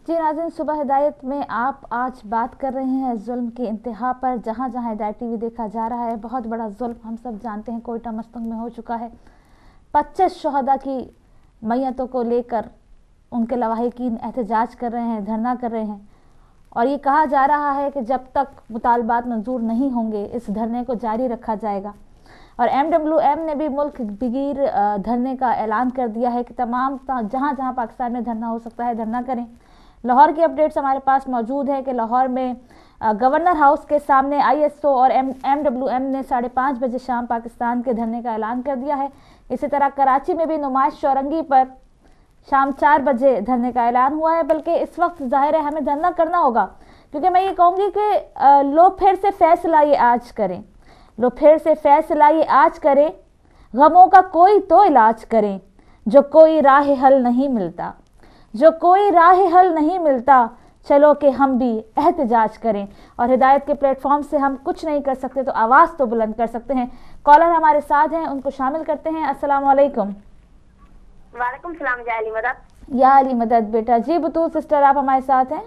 جی ناظرین، صبح ہدایت میں آپ آج بات کر رہے ہیں ظلم کی انتہا پر۔ جہاں جہاں ہدایت ٹی وی دیکھا جا رہا ہے، بہت بڑا ظلم ہم سب جانتے ہیں کوئٹہ مستنگ میں ہو چکا ہے۔ 25 شہداء کی میتوں کو لے کر ان کے لواحقین احتجاج کر رہے ہیں، دھرنا کر رہے ہیں، اور یہ کہا جا رہا ہے کہ جب تک مطالبات منظور نہیں ہوں گے اس دھرنے کو جاری رکھا جائے گا۔ اور MWM نے بھی ملک بگیر دھرنے کا اعلان کر دیا ہے کہ تمام جہاں جہاں پاکستان میں دھرنا ہو سکتا ہے دھرنا کریں۔ لاہور کی اپڈیٹس ہمارے پاس موجود ہے کہ لاہور میں گورنر ہاؤس کے سامنے ISO اور MWM نے 5:30 بجے شام پاکستان کے دھرنے کا اعلان کر دیا ہے۔ اسی طرح کراچی میں بھی نمائش چورنگی پر شام 4 بجے دھرنے کا اعلان ہوا ہے، بلکہ اس وقت ظاہر ہے ہمیں دھرنا کرنا ہوگا، کیونکہ میں یہ کہوں گی کہ لو پھر سے فیصلہ یہ آج کریں، لو پھر سے فیصلہ یہ آج کریں، غموں کا کوئی تو علاج کریں، جو کوئی راہ حل نہیں ملتا، جو کوئی راہ حل نہیں ملتا، چلو کہ ہم بھی احتجاج کریں۔ اور ہدایت کے پلیٹ فارم سے ہم کچھ نہیں کر سکتے تو آواز تو بلند کر سکتے ہیں۔ کالر ہمارے ساتھ ہیں، ان کو شامل کرتے ہیں۔ السلام علیکم۔ وعلیکم السلام یا علی مدد۔ یا علی مدد بیٹا۔ جی بطول سسٹر، آپ ہمارے ساتھ ہیں؟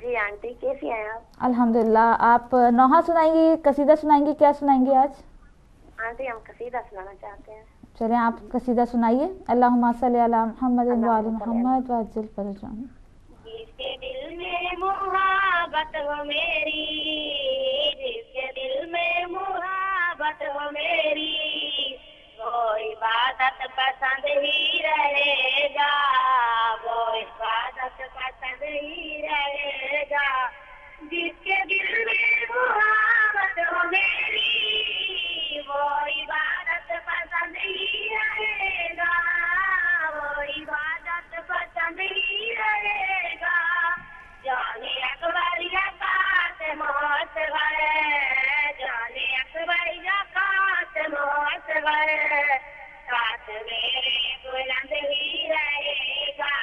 جی آنٹی، کیسی ہیں آپ؟ الحمدللہ۔ آپ نوحہ سنائیں گی، قصیدہ سنائیں گی، کیا سنائیں گی آج؟ آنٹی ہم قصیدہ سنانا چاہتے ہیں۔ چلیں آپ قصیدہ سنائیے۔ اللہم صلی علی محمد وعلی محمد وعجل فرجہم۔ جس کے دل میں محبت ہو میری، جس کے دل میں محبت ہو میری، وہ عبادت پسند ہی رہے گا، وہ عبادت پسند ہی رہے گا۔ جس کے دل میں محبت ہو میری، وہ عبادت پسند ہی رہے گا، وہ عبادت پسند ہی رہے گا۔ جانے اکبر یا قاسم اصغر، جانے اکبر یا قاسم اصغر، ساتھ میرے بلند ہی رہے گا،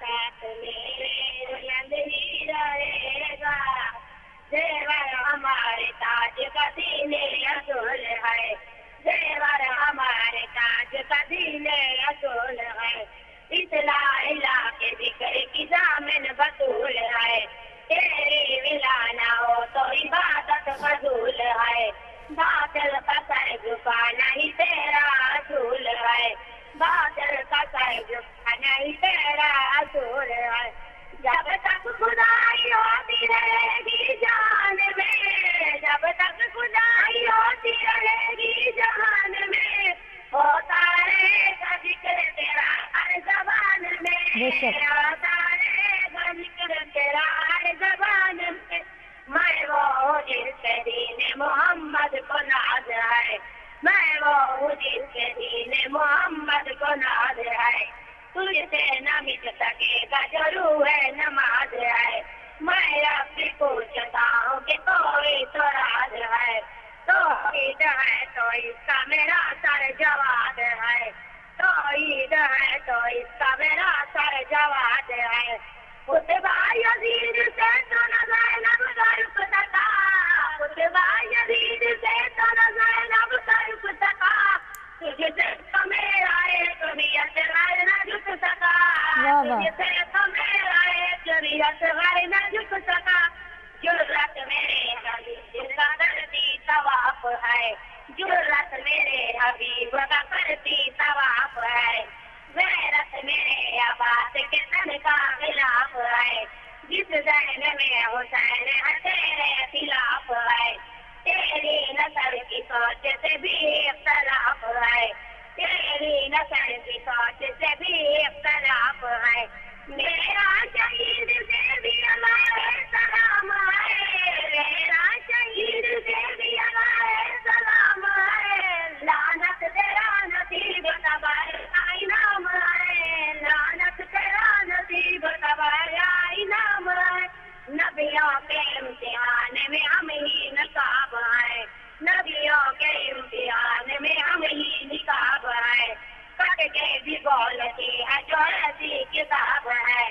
ساتھ میرے بلند ہی رہے گا۔ زیور ہمارے تاج کا دین اصول ہے، زیور ہمارے تاج کا دین اصول ہے، اصلاح الہ کے ذکر کی ضامن بطول ہے، تیری ولا نہ ہو تو عبادت فضول ہے، باطل کا سر جھکانا ہی تیرا اصول ہے، باطل کا سر جھکانا ہی تیرا اصول ہے۔ جب تک خدائی ہوتی رہے گی جان میں، جب تک خدائی ہوتی رہے گی جہان میں، ہوتا رہے گا ذکر تیرا ہر زبان میں، ہوتا رہے گا ذکر تیرا ہر زبان میں۔ میں وہ ہوں جس کے دین محمد کو ناز ہے، میں وہ ہوں جس کے دین محمد کو ناز ہے، تجھ سے نہ مٹ سکے گا جو روح نماز ہے۔ میں رب سے پوچھتا ہوں کہ کوئی تو راز ہے، توحید ہے تو اس کا میرا سر جواب ہے، توحید ہے تو اس کا میرا سر جواب ہے۔ خطبہ یزید سے تو نہ زینب غرق سکا، خطبہ یزید سے تو نہ زینب غرق سکا، تجھ سے تو میرا ایک بھی اصغر نہ جھک سکا، تجھ سے تو میرا ایک بھی اصغر نہ جھک سکا۔ جرأت میرے حبیب کا کرتی طواف ہے، جرأت میرے حبیب کا کرتی طواف ہے، غیرت میرے عباس کے تن کا خلاف ہے، جس ذہن میں حسین ہے تیرے خلاف ہے، تیری نسل کی سوچ سے بھی اختلاف ہے، تیری نسل کی سوچ سے بھی اختلاف ہے۔ میرا شہید سے بھی ہمارے سلام ہے، میرا شہید سے بھی ہمارے سلام ہے، لعنت تیرا نصیب تبارک انعام ہے، لعنت تیرا نصیب تبارک انعام ہے۔ نبیوں کے امتحان میں ہم ہی نقاب ہیں، نبیوں کے امتحان میں ہم ہی نقاب ہیں، کٹ کے بھی بولتی ہے جو ایسی کتاب ہے،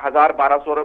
1000-1200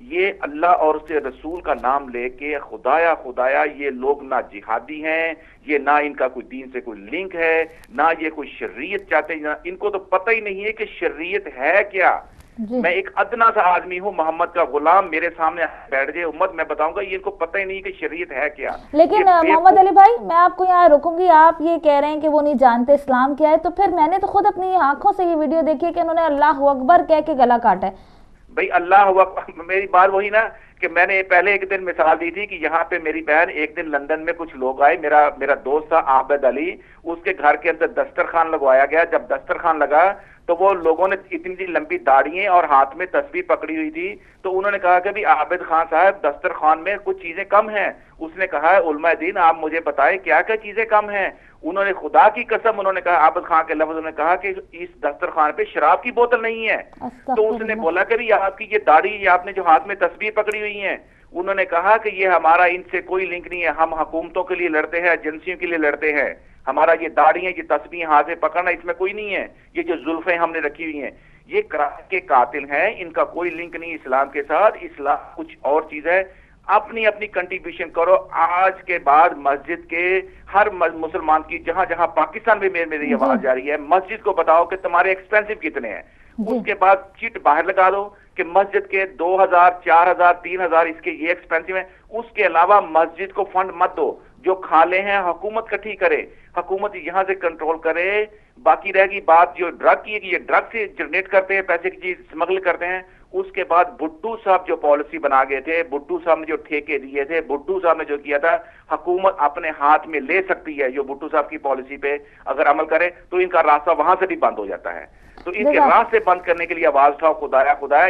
یہ اللہ اور اس کے رسول کا نام لے کے خدایا خدایا یہ لوگ نہ جہادی ہیں، یہ نہ ان کا کوئی دین سے کوئی لنک ہے، نہ یہ کوئی شریعت چاہتے ہیں، ان کو تو پتہ ہی نہیں ہے کہ شریعت ہے کیا۔ میں ایک ادنا سا آدمی ہوں، محمد کا غلام، میرے سامنے بیٹھ جائے امت، میں بتاؤں گا یہ ان کو پتہ ہی نہیں کہ شریعت ہے کیا۔ لیکن محمد علی بھائی میں آپ کو یہاں رکوں گی، آپ یہ کہہ رہے ہیں کہ وہ نہیں جانتے اسلام کیا ہے، تو پھر میں نے تو خود اپنی آنکھوں سے یہ ویڈیو دیکھی ہے کہ انہوں نے اللہ اکبر کہہ کے گلا کاٹا ہے۔ بھائی اللہ میری بات وہی نا کہ میں نے پہلے ایک دن مثال دی تھی کہ یہاں پہ میری بہن ایک دن لندن میں کچھ لوگ آئے، میرا دوست تھا عابد علی، اس کے گھر کے اندر دسترخوان لگوایا گیا۔ جب دسترخوان لگا تو وہ لوگوں نے اتنی لمبی داڑھیاں اور ہاتھ میں تسبیح پکڑی ہوئی تھی، تو انہوں نے کہا کہ بھی عابد خان صاحب دسترخوان میں کچھ چیزیں کم ہیں۔ اس نے کہا علماء دین آپ مجھے بتائیں کیا کیا چیزیں کم ہیں۔ انہوں نے خدا کی قسم انہوں نے کہا، عابد خان کے لفظ انہوں نے کہا کہ اس دسترخوان پہ شراب کی بوتل نہیں ہے۔ تو اس نے بولا کہ بھی آپ کی یہ داڑھی، یہ آپ نے جو ہاتھ میں تسبیح پکڑی ہوئی ہیں، انہوں نے کہا کہ یہ ہمارا ان سے کوئی لنک نہیں ہے، ہم حکومتوں کے لیے لڑتے ہیں، ایجنسیوں کے لیے لڑتے ہیں، ہمارا یہ داڑھی ہے، یہ تسبیح ہاتھ میں پکڑنا اس میں کوئی نہیں ہے، یہ جو زلفیں ہم نے رکھی ہوئی ہیں یہ کرائم کے قاتل ہیں، ان کا کوئی لنک نہیں اسلام کے ساتھ، اسلام کچھ اور چیز ہے۔ اپنی اپنی کنٹریبیوشن کرو۔ آج کے بعد مسجد کے ہر مسلمان کی، جہاں جہاں پاکستان میں میری آواز جاری ہے، مسجد کو بتاؤ کہ تمہارے ایکسپینسو کتنے ہیں، اس کے بعد چٹ باہر لگا دو کہ مسجد کے 2000 4000 3000 اس کے یہ ایکسپینسو ہیں۔ اس کے علاوہ مسجد کو فنڈ مت دو، جو کھالے ہیں حکومت کٹھی کرے، حکومت یہاں سے کنٹرول کرے۔ باقی رہ گئی بات جو ڈرگ کی، یہ ڈرگ سے جنریٹ کرتے ہیں پیسے کی چیز اسمگل کرتے ہیں۔ اس کے بعد بھٹو صاحب جو پالیسی بنا گئے تھے، بھٹو صاحب نے جو ٹھیکے دیے تھے، بھٹو صاحب نے جو کیا تھا، حکومت اپنے ہاتھ میں لے سکتی ہے جو بھٹو صاحب کی پالیسی پہ اگر عمل کرے تو ان کا راستہ وہاں سے بھی بند ہو جاتا ہے۔ تو ان کے راستے بند کرنے کے لیے آواز اٹھاؤ، خدایا خدایا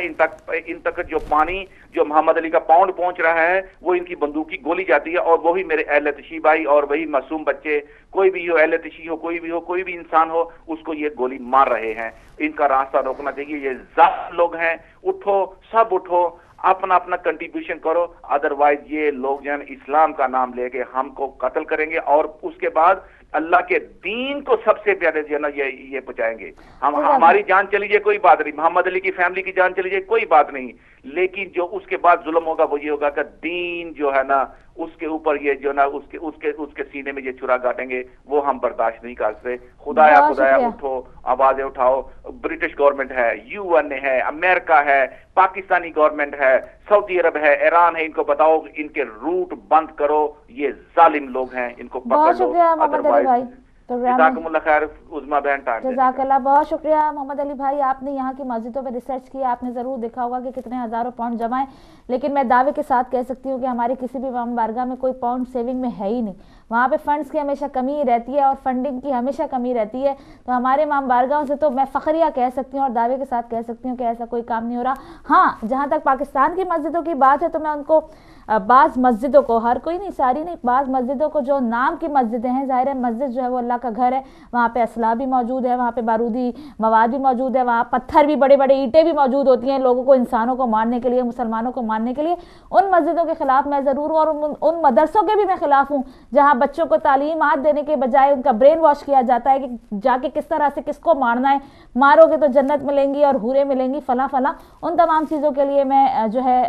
ان تک جو پانی جو محمد علی کا پاؤنڈ پہنچ رہا ہے وہ ان کی بندوق کی گولی جاتی ہے، اور وہی میرے اہل تشیع بھائی اور وہی معصوم بچے، کوئی بھی ہو، اہل تشیع ہو، کوئی بھی ہو، کوئی بھی انسان ہو، اس کو یہ گولی مار رہے ہیں۔ ان کا راستہ روکنا چاہیے، یہ ظالم لوگ ہیں۔ اٹھو، سب اٹھو، اپنا اپنا کنٹریبیوشن کرو، ادروائز یہ لوگ جو ہے اسلام کا نام لے کے ہم کو قتل کریں گے، اور اس کے بعد اللہ کے دین کو سب سے پیارے جو ہے نا یہ پہنچائیں گے۔ ہماری جان چلی جائے کوئی بات نہیں، محمد علی کی فیملی کی جان چلی جائے کوئی بات نہیں، لیکن جو اس کے بعد ظلم ہوگا وہ یہ ہوگا کہ دین جو ہے نا اس کے اوپر یہ جو نا اس کے سینے میں یہ چھرا گاٹیں گے، وہ ہم برداشت نہیں کر سکتے۔ خدایا خدایا اٹھو، آوازیں اٹھاؤ۔ برٹش گورنمنٹ ہے، UN ہے، امریکہ ہے، پاکستانی گورنمنٹ ہے، سعودی عرب ہے، ایران ہے، ان کو بتاؤ ان کے روٹ بند کرو، یہ ظالم لوگ ہیں، ان کو پکڑ لو۔ جزاکم اللہ خیر عظما بہن، ٹائم جزاک اللہ، بہت شکریہ محمد علی بھائی، آپ نے یہاں کی مسجدوں پہ ریسرچ کیا، آپ نے ضرور دیکھا ہوگا کہ کتنے ہزاروں پاؤنڈ جمع ہیں، لیکن میں دعوے کے ساتھ کہہ سکتی ہوں کہ ہماری کسی بھی امام بارگاہ میں کوئی پاؤنڈ سیونگ میں ہے ہی نہیں، وہاں پہ فنڈز کی ہمیشہ کمی رہتی ہے اور فنڈنگ کی ہمیشہ کمی رہتی ہے۔ تو ہمارے امام بارگاہوں سے تو میں فخریہ کہہ سکتی ہوں اور دعوے کے ساتھ کہہ سکتی ہوں کہ ایسا کوئی کام نہیں ہو رہا۔ ہاں جہاں تک پاکستان کی مسجدوں کی بات ہے تو میں ان کو بعض مسجدوں کو، ہر کوئی نہیں، ساری نہیں، بعض مسجدوں کو جو نام کی مسجدیں ہیں، ظاہر ہے مسجد جو ہے وہ اللہ کا گھر ہے، وہاں پہ اسلحہ بھی موجود ہے، وہاں پہ بارودی مواد بھی موجود ہے، وہاں پتھر بھی، بڑے بڑے اینٹیں بھی موجود ہوتی ہیں لوگوں کو، انسانوں کو مارنے کے لیے، مسلمانوں کو مارنے کے لیے۔ ان مسجدوں کے خلاف میں ضرور ہوں، اور ان مدرسوں کے بھی میں خلاف ہوں جہاں بچوں کو تعلیمات دینے کے بجائے ان کا برین واش کیا جاتا ہے کہ جا کے کس طرح سے کس کو مارنا ہے، مارو گے تو جنت ملیں گی اور حوریں ملیں گی، فلاں فلاں۔ ان تمام چیزوں کے لیے میں جو ہے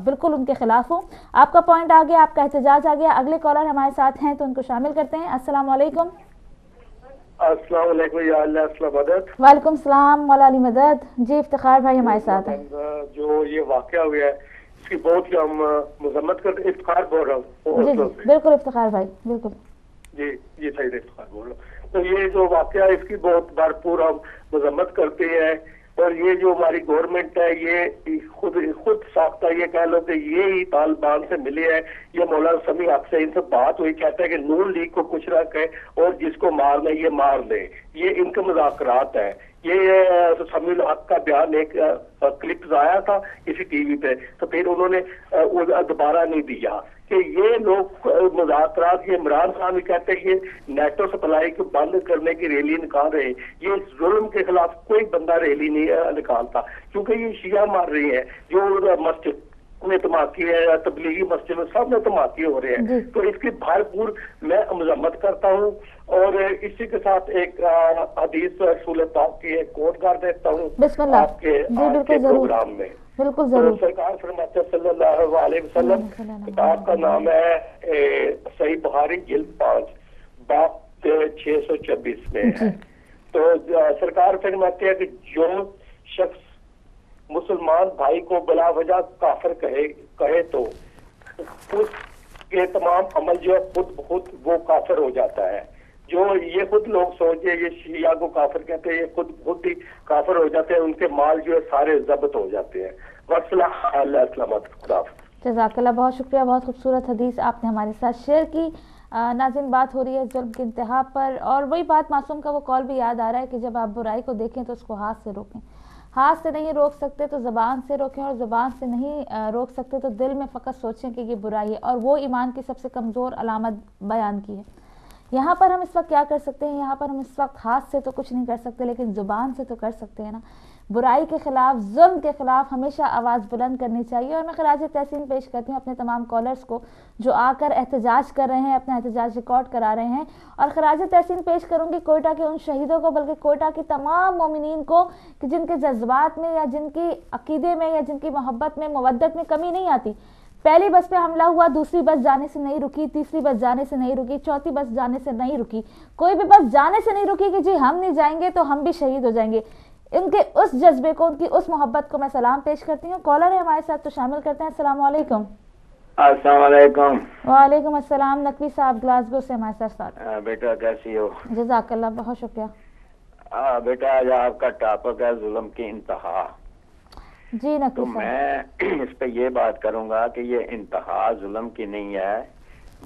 بالکل ان کے خلاف ہوں۔ آپ کا پوائنٹ آ گیا، آپ کا احتجاج آ گیا۔ اگلے کالر ہمارے ساتھ ہیں تو ان کو شامل کرتے ہیں۔ السلام علیکم۔ السلام علیکم یا اللہ السلام مدد۔ وعلیکم السلام مولا علی مدد۔ جی افتخار بھائی ہمارے ساتھ ہیں۔ جو یہ واقعہ ہوا ہے اس کی بہت ہی ہم مذمت کرتے، افتخار بول رہا ہوں۔ جی جی بالکل افتخار بھائی، بالکل جی جی صحیح افتخار بول رہا ہوں۔ تو یہ جو واقعہ ہے اس کی بہت بھرپور ہم مذمت کرتے ہیں، اور یہ جو ہماری گورنمنٹ ہے یہ خود ساختہ، یہ کہہ لو کہ یہ ہی طالبان سے ملے ہیں۔ یہ مولانا سمیع حق سے ان سے بات ہوئی، کہتا ہے کہ نون لیگ کو کچھ نہ کہے اور جس کو مارنا یہ مار لے، یہ ان کے مذاکرات ہیں۔ یہ سمیع الحق کا بیان ایک کلپ آیا تھا کسی ٹی وی پہ، تو پھر انہوں نے دوبارہ نہیں دیا کہ یہ لوگ مذاکرات، یہ عمران خان بھی کہتے ہیں یہ نیٹو سپلائی کو بند کرنے کی ریلی نکال رہے، یہ ظلم کے خلاف کوئی بندہ ریلی نہیں نکالتا، کیونکہ یہ شیعہ مار رہی ہیں جو مسجد میں دھماکے ہیں، تبلیغی مسجد میں سب میں دھماکے ہو رہے ہیں، تو اس کی بھرپور میں مذمت کرتا ہوں۔ اور اسی کے ساتھ ایک حدیث رسول پاک کی ایک کوٹ کر دیتا ہوں بسم اللہ آپ کے پروگرام میں۔ بالکل ضرور۔ سرکار فرماتے صلی اللہ علیہ وسلم، کتاب کا نام ہے صحیح بخاری جلد 5 باب 626 میں ہے۔ تو سرکار فرماتے ہیں کہ جو شخص مسلمان بھائی کو بلا وجہ کافر کہے تو اس کے تمام عمل جو خود بخود وہ کافر ہو جاتا ہے۔ جو یہ خود لوگ سوچے یہ شیعہ کو کافر کہتے ہیں، یہ خود خود ہی کافر ہو جاتے ہیں، ان کے مال جو ہے سارے ضبط ہو جاتے ہیں۔ اللہ سلامت، خدا حافظ۔ جزاک اللہ، بہت شکریہ، بہت خوبصورت حدیث آپ نے ہمارے ساتھ شیئر کی۔ ناظرین، بات ہو رہی ہے ظلم کی انتہا پر، اور وہی بات معصوم کا وہ کال بھی یاد آ رہا ہے کہ جب آپ برائی کو دیکھیں تو اس کو ہاتھ سے روکیں، ہاتھ سے نہیں روک سکتے تو زبان سے روکیں، اور زبان سے نہیں روک سکتے تو دل میں فقط سوچیں کہ یہ برائی ہے، اور وہ ایمان کی سب سے کمزور علامت بیان کی ہے۔ یہاں پر ہم اس وقت کیا کر سکتے ہیں؟ یہاں پر ہم اس وقت ہاتھ سے تو کچھ نہیں کر سکتے، لیکن زبان سے تو کر سکتے ہیں نا۔ برائی کے خلاف، ظلم کے خلاف ہمیشہ آواز بلند کرنی چاہیے، اور میں خراج تحسین پیش کرتی ہوں اپنے تمام کالرز کو جو آ کر احتجاج کر رہے ہیں، اپنا احتجاج ریکارڈ کرا رہے ہیں، اور خراج تحسین پیش کروں گی کوئٹہ کے ان شہیدوں کو، بلکہ کوئٹہ کی تمام مومنین کو کہ جن کے جذبات میں یا جن کی عقیدے میں یا جن کی محبت میں، مودت میں کمی نہیں آتی۔ پہلی بس پہ حملہ ہوا، دوسری بس جانے سے نہیں رکی، تیسری بس جانے سے نہیں رکی، چوتھی بس جانے سے نہیں رکی، کوئی بھی بس جانے سے نہیں رکی کہ جی ہم نہیں جائیں گے تو ہم بھی شہید ہو جائیں گے۔ ان کے اس جذبے کو، ان کی اس محبت کو میں سلام پیش کرتی ہوں۔ کالر ہے ہمارے ساتھ تو شامل کرتے ہیں۔ السلام علیکم۔ السلام علیکم۔ وعلیکم السلام۔ نقوی صاحب گلاسگو سے ہمارے ساتھ۔ بیٹا کیسی ہو؟ جزاک اللہ، بہت شکریہ۔ بیٹا آج آپ کا ٹاپک ہے ظلم کی انتہا۔ جی نقوی تو صاحب، میں اس پہ یہ بات کروں گا کہ یہ انتہا ظلم کی نہیں ہے،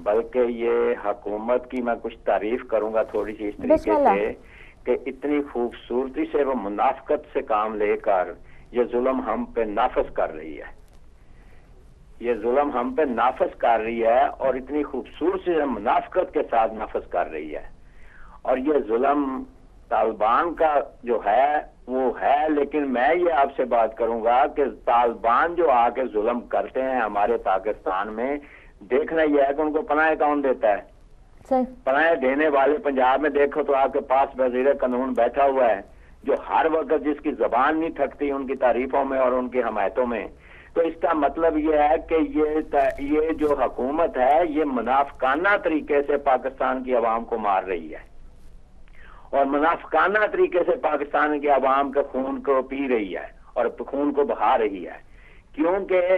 بلکہ یہ حکومت کی میں کچھ تعریف کروں گا تھوڑی سی اس طریقے سے کہ اتنی خوبصورتی سے وہ منافقت سے کام لے کر یہ ظلم ہم پہ نافذ کر رہی ہے، یہ ظلم ہم پہ نافذ کر رہی ہے، اور اتنی خوبصورتی سے منافقت کے ساتھ نافذ کر رہی ہے۔ اور یہ ظلم طالبان کا جو ہے وہ ہے، لیکن میں یہ آپ سے بات کروں گا کہ طالبان جو آ کے ظلم کرتے ہیں ہمارے پاکستان میں، دیکھنا یہ ہے کہ ان کو پناہ کون دیتا ہے۔ پناہ دینے والے پنجاب میں دیکھو تو آپ کے پاس وزیر قانون بیٹھا ہوا ہے جو ہر وقت جس کی زبان نہیں تھکتی ان کی تعریفوں میں اور ان کی حمایتوں میں۔ تو اس کا مطلب یہ ہے کہ یہ جو حکومت ہے یہ منافقانہ طریقے سے پاکستان کی عوام کو مار رہی ہے، اور منافقانہ طریقے سے پاکستان کے عوام کے خون کو پی رہی ہے اور خون کو بہا رہی ہے۔ کیونکہ